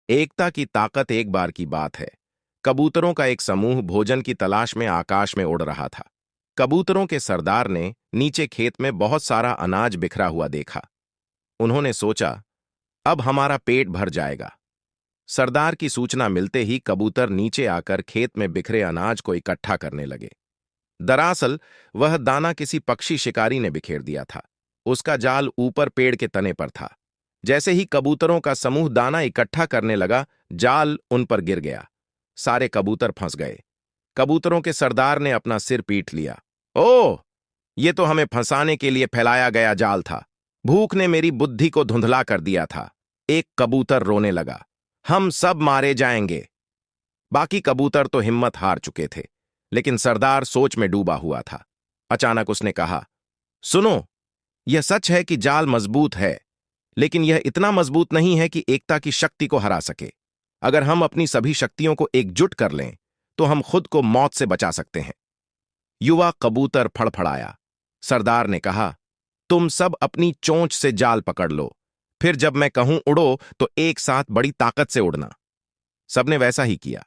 एकता की ताकत। एक बार की बात है, कबूतरों का एक समूह भोजन की तलाश में आकाश में उड़ रहा था। कबूतरों के सरदार ने नीचे खेत में बहुत सारा अनाज बिखरा हुआ देखा। उन्होंने सोचा, अब हमारा पेट भर जाएगा। सरदार की सूचना मिलते ही कबूतर नीचे आकर खेत में बिखरे अनाज को इकट्ठा करने लगे। दरअसल वह दाना किसी पक्षी शिकारी ने बिखेर दिया था। उसका जाल ऊपर पेड़ के तने पर था। जैसे ही कबूतरों का समूह दाना इकट्ठा करने लगा, जाल उन पर गिर गया। सारे कबूतर फंस गए। कबूतरों के सरदार ने अपना सिर पीट लिया। ओह, ये तो हमें फंसाने के लिए फैलाया गया जाल था। भूख ने मेरी बुद्धि को धुंधला कर दिया था। एक कबूतर रोने लगा, हम सब मारे जाएंगे। बाकी कबूतर तो हिम्मत हार चुके थे, लेकिन सरदार सोच में डूबा हुआ था। अचानक उसने कहा, सुनो, यह सच है कि जाल मजबूत है, लेकिन यह इतना मजबूत नहीं है कि एकता की शक्ति को हरा सके। अगर हम अपनी सभी शक्तियों को एकजुट कर लें, तो हम खुद को मौत से बचा सकते हैं। युवा कबूतर फड़फड़ाया। सरदार ने कहा, तुम सब अपनी चोंच से जाल पकड़ लो, फिर जब मैं कहूं उड़ो तो एक साथ बड़ी ताकत से उड़ना। सबने वैसा ही किया।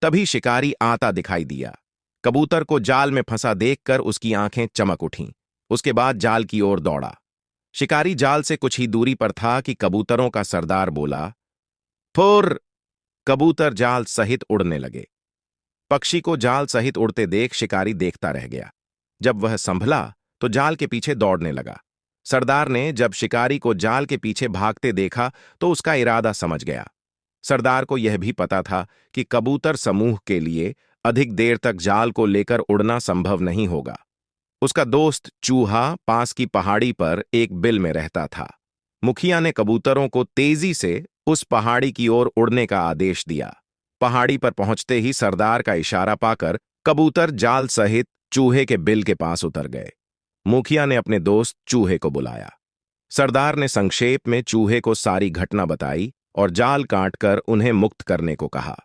तभी शिकारी आता दिखाई दिया। कबूतर को जाल में फंसा देखकर उसकी आंखें चमक उठीं। उसके बाद जाल की ओर दौड़ा। शिकारी जाल से कुछ ही दूरी पर था कि कबूतरों का सरदार बोला, फुर। कबूतर जाल सहित उड़ने लगे। पक्षी को जाल सहित उड़ते देख शिकारी देखता रह गया। जब वह संभला तो जाल के पीछे दौड़ने लगा। सरदार ने जब शिकारी को जाल के पीछे भागते देखा तो उसका इरादा समझ गया। सरदार को यह भी पता था कि कबूतर समूह के लिए अधिक देर तक जाल को लेकर उड़ना संभव नहीं होगा। उसका दोस्त चूहा पास की पहाड़ी पर एक बिल में रहता था। मुखिया ने कबूतरों को तेजी से उस पहाड़ी की ओर उड़ने का आदेश दिया। पहाड़ी पर पहुंचते ही सरदार का इशारा पाकर कबूतर जाल सहित चूहे के बिल के पास उतर गए। मुखिया ने अपने दोस्त चूहे को बुलाया। सरदार ने संक्षेप में चूहे को सारी घटना बताई और जाल काटकर उन्हें मुक्त करने को कहा।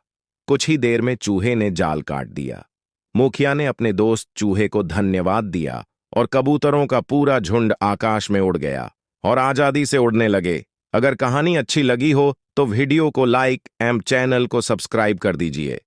कुछ ही देर में चूहे ने जाल काट दिया। मुखिया ने अपने दोस्त चूहे को धन्यवाद दिया और कबूतरों का पूरा झुंड आकाश में उड़ गया और आजादी से उड़ने लगे। अगर कहानी अच्छी लगी हो तो वीडियो को लाइक एवं चैनल को सब्सक्राइब कर दीजिए।